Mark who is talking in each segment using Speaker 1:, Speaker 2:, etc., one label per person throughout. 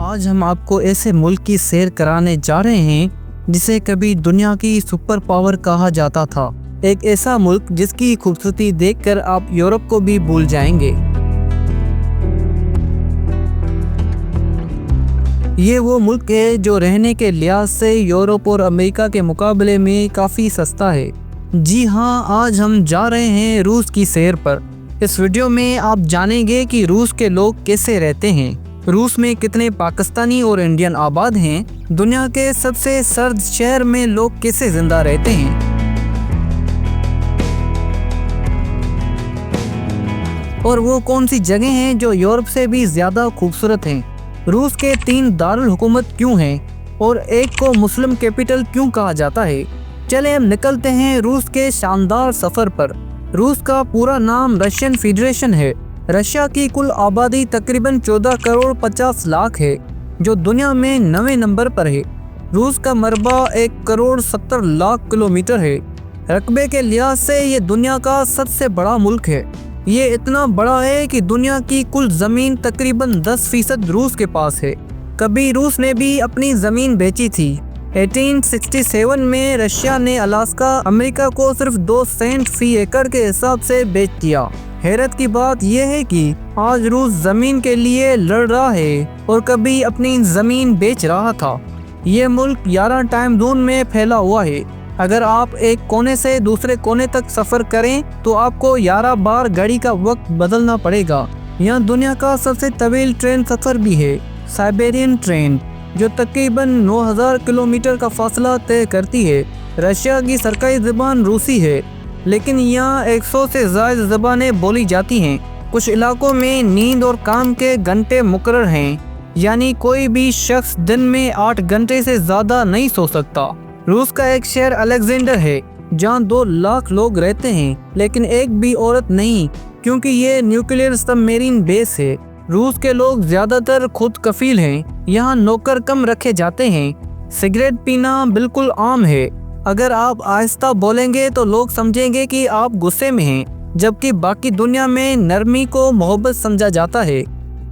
Speaker 1: आज हम आपको ऐसे मुल्क की सैर कराने जा रहे हैं जिसे कभी दुनिया की सुपर पावर कहा जाता था। एक ऐसा मुल्क जिसकी खूबसूरती देखकर आप यूरोप को भी भूल जाएंगे। ये वो मुल्क है जो रहने के लिहाज से यूरोप और अमेरिका के मुकाबले में काफ़ी सस्ता है। जी हाँ, आज हम जा रहे हैं रूस की सैर पर। इस वीडियो में आप जानेंगे कि रूस के लोग कैसे रहते हैं, रूस में कितने पाकिस्तानी और इंडियन आबाद हैं, दुनिया के सबसे सर्द शहर में लोग कैसे जिंदा रहते हैं। और वो कौन सी जगह हैं जो यूरोप से भी ज़्यादा खूबसूरत हैं। रूस के 3 दारुल हुकूमत क्यों हैं और एक को मुस्लिम कैपिटल क्यों कहा जाता है। चले हम निकलते हैं रूस के शानदार सफ़र पर। रूस का पूरा नाम रशियन फेडरेशन है। रशिया की कुल आबादी तकरीबन 14 करोड़ 50 लाख है, जो दुनिया में 9वें नंबर पर है। रूस का मरबा 1 करोड़ 70 लाख किलोमीटर है। रकबे के लिहाज से ये दुनिया का सबसे बड़ा मुल्क है। ये इतना बड़ा है कि दुनिया की कुल ज़मीन तकरीबन 10% रूस के पास है। कभी रूस ने भी अपनी ज़मीन बेची थी। 1867 में रशिया ने अलास्का अमेरिका को सिर्फ 2 सेंट फी एकड़ के हिसाब से बेच दिया। हैरत की बात यह है कि आज रूस ज़मीन के लिए लड़ रहा है और कभी अपनी ज़मीन बेच रहा था। ये मुल्क 11 टाइम जोन में फैला हुआ है। अगर आप एक कोने से दूसरे कोने तक सफ़र करें तो आपको 11 बार गाड़ी का वक्त बदलना पड़ेगा। यहाँ दुनिया का सबसे तवील ट्रेन सफ़र भी है, साइबेरियन ट्रेन, जो तकरीबन 9000 किलोमीटर का फासला तय करती है। रशिया की सरकारी ज़बान रूसी है, लेकिन यहाँ 100 से ज़्यादा ज़बानें बोली जाती हैं। कुछ इलाकों में नींद और काम के घंटे मुकर्रर हैं, यानी कोई भी शख्स दिन में 8 घंटे से ज़्यादा नहीं सो सकता। रूस का एक शहर अलेक्जेंडर है, जहाँ 2 लाख लोग रहते हैं, लेकिन एक भी औरत नहीं, क्योंकि ये न्यूक्लियर सबमरीन बेस है। रूस के लोग ज़्यादातर खुद कफील हैं। यहाँ नौकर कम रखे जाते हैं। सिगरेट पीना बिल्कुल आम है। अगर आप आहिस्ता बोलेंगे तो लोग समझेंगे कि आप गुस्से में हैं, जबकि बाकी दुनिया में नरमी को मोहब्बत समझा जाता है।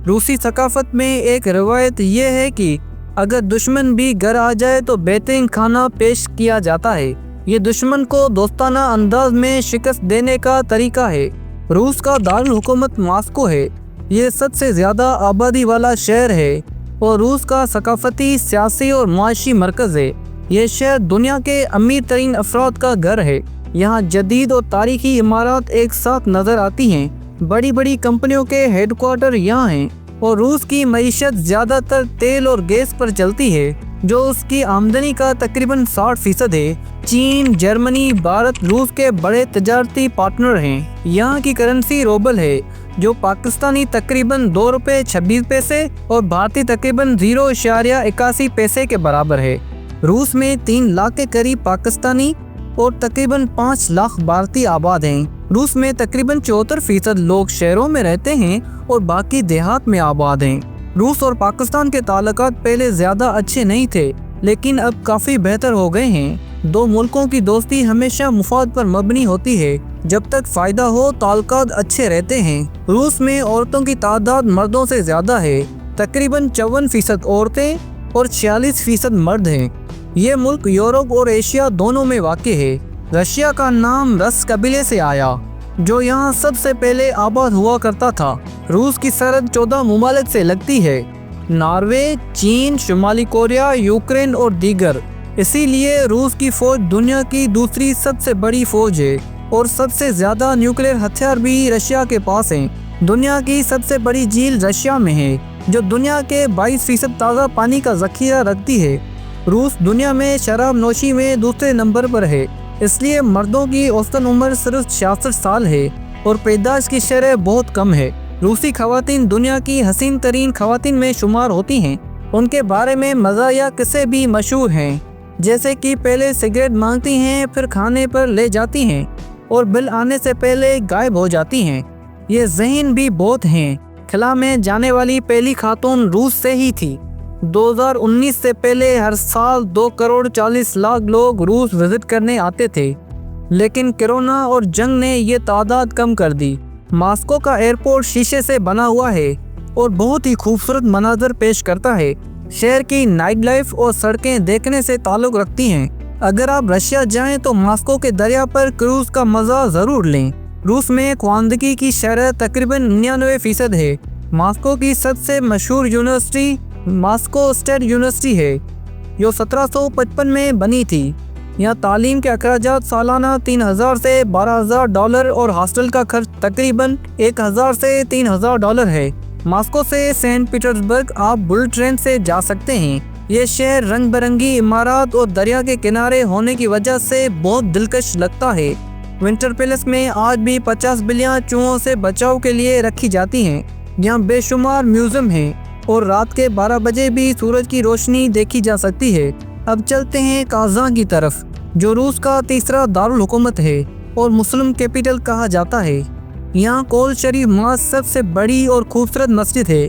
Speaker 1: रूसी सकाफत में एक रवायत यह है कि अगर दुश्मन भी घर आ जाए तो बेहतरीन खाना पेश किया जाता है। ये दुश्मन को दोस्ताना अंदाज में शिकस्त देने का तरीका है। रूस का दारुल हुकूमत मॉस्को है। ये सबसे ज़्यादा आबादी वाला शहर है और रूस का सकाफती, सियासी और माशी मरकज़ है। ये शहर दुनिया के अमीर तरीन अफराद का घर है। यहाँ जदीद और तारीखी इमारत एक साथ नज़र आती हैं। बड़ी बड़ी कंपनियों के हेडक्वार्टर यहाँ हैं और रूस की मईशत ज़्यादातर तेल और गैस पर चलती है, जो उसकी आमदनी का तकरीबन 60% है। चीन, जर्मनी, भारत रूस के बड़े तजारती पार्टनर हैं। यहाँ की करेंसी रूबल है, जो पाकिस्तानी तकरीबन 2 रुपये 26 पैसे और भारतीय तकरीबन 0.81 पैसे के बराबर है। रूस में 3 लाख के करीब पाकिस्तानी और तकरीबन 5 लाख भारतीय आबाद हैं। रूस में तकरीबन 74% लोग शहरों में रहते हैं और बाकी देहात में आबाद हैं। रूस और पाकिस्तान के ताल्लुकात पहले ज़्यादा अच्छे नहीं थे, लेकिन अब काफ़ी बेहतर हो गए हैं। 2 मुल्कों की दोस्ती हमेशा मुफाद पर मबनी होती है। जब तक फ़ायदा हो ताल्लुकात अच्छे रहते हैं। रूस में औरतों की तादाद मर्दों से ज़्यादा है। तकरीबन 54% औरतें और 46% मर्द हैं। ये मुल्क यूरोप और एशिया दोनों में वाक़ है। रशिया का नाम रस कबीले से आया, जो यहाँ सबसे पहले आबाद हुआ करता था। रूस की सरहद 14 मुमालिक से लगती है, नॉर्वे, चीन, शुमाली कोरिया, यूक्रेन और दीगर। इसीलिए रूस की फ़ौज दुनिया की दूसरी सबसे बड़ी फ़ौज है और सबसे ज़्यादा न्यूक्लियर हथियार भी रशिया के पास हैं। दुनिया की सबसे बड़ी झील रशिया में है, जो दुनिया के 22% ताज़ा पानी का ज़ख़ीरा रखती है। रूस दुनिया में शराब नोशी में दूसरे नंबर पर है, इसलिए मर्दों की औसतन उम्र सिर्फ 66 साल है और पैदाइश की शरह बहुत कम है। रूसी ख़वातीन दुनिया की हसीन तरीन ख़वातीन में शुमार होती हैं। उनके बारे में मज़ाहिया किस्से भी मशहूर हैं, जैसे कि पहले सिगरेट मांगती हैं, फिर खाने पर ले जाती हैं और बिल आने से पहले गायब हो जाती हैं। ये ज़हीन भी बहुत हैं। खला में जाने वाली पहली खातून रूस से ही थी। 2019 से पहले हर साल 2 करोड़ 40 लाख लोग रूस विजिट करने आते थे, लेकिन कोरोना और जंग ने ये तादाद कम कर दी। मॉस्को का एयरपोर्ट शीशे से बना हुआ है और बहुत ही खूबसूरत मनाजर पेश करता है। शहर की नाइट लाइफ और सड़कें देखने से ताल्लुक रखती हैं। अगर आप रशिया जाएं तो मॉस्को के दरिया पर क्रूज का मजा जरूर लें। रूस में ख्वानदगी की शरह तकरीबन 99% है। मॉस्को की सबसे मशहूर यूनिवर्सिटी मॉस्को स्टेट यूनिवर्सिटी है, जो 1755 में बनी थी। यहाँ तालीम के अखराजात सालाना 3000 से $12,000 और हॉस्टल का खर्च तकरीबन 1000 से $3000 है। मॉस्को से सेंट पीटर्सबर्ग आप बुलेट ट्रेन से जा सकते हैं। ये शहर रंग बिरंगी इमारत और दरिया के किनारे होने की वजह से बहुत दिलकश लगता है। विंटर पैलेस में आज भी 50 बिल्लियाँ चूहों से बचाव के लिए रखी जाती हैं। यहाँ बेशुमार म्यूजियम हैं और रात के 12 बजे भी सूरज की रोशनी देखी जा सकती है। अब चलते हैं काज़ान की तरफ, जो रूस का तीसरा दारुल हुकूमत है और मुस्लिम कैपिटल कहा जाता है। यहाँ कोल शरीफ मॉस्क सबसे बड़ी और खूबसूरत मस्जिद है।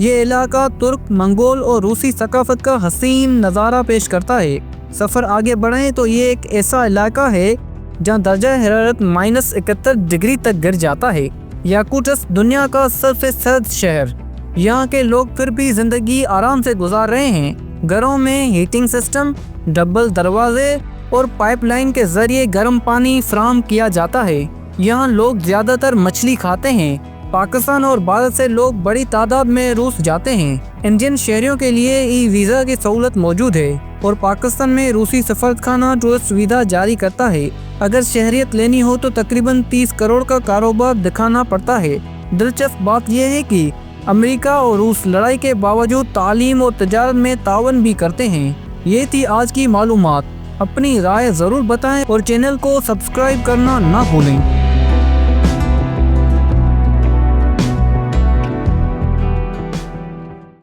Speaker 1: ये इलाका तुर्क, मंगोल और रूसी सकाफत का हसीन नज़ारा पेश करता है। सफ़र आगे बढ़ें तो ये एक ऐसा इलाका है जहाँ दर्जा हरारत -71 डिग्री तक गिर जाता है। याकुटस्क दुनिया का सबसे सर्द शहर। यहाँ के लोग फिर भी ज़िंदगी आराम से गुजार रहे हैं। घरों में हीटिंग सिस्टम, डबल दरवाजे और पाइपलाइन के जरिए गर्म पानी फराहम किया जाता है। यहाँ लोग ज़्यादातर मछली खाते हैं। पाकिस्तान और भारत से लोग बड़ी तादाद में रूस जाते हैं। इंडियन शहरियों के लिए ई वीज़ा की सहूलत मौजूद है और पाकिस्तान में रूसी सफारतखाना टूरिस्ट सुविधा जारी करता है। अगर शहरियत लेनी हो तो तकरीबन 30 करोड़ का कारोबार दिखाना पड़ता है। दिलचस्प बात यह है कि अमेरिका और रूस लड़ाई के बावजूद तालीम और तजारत में तावन भी करते हैं। ये थी आज की मालूमात। अपनी राय ज़रूर बताएं और चैनल को सब्सक्राइब करना ना भूलें।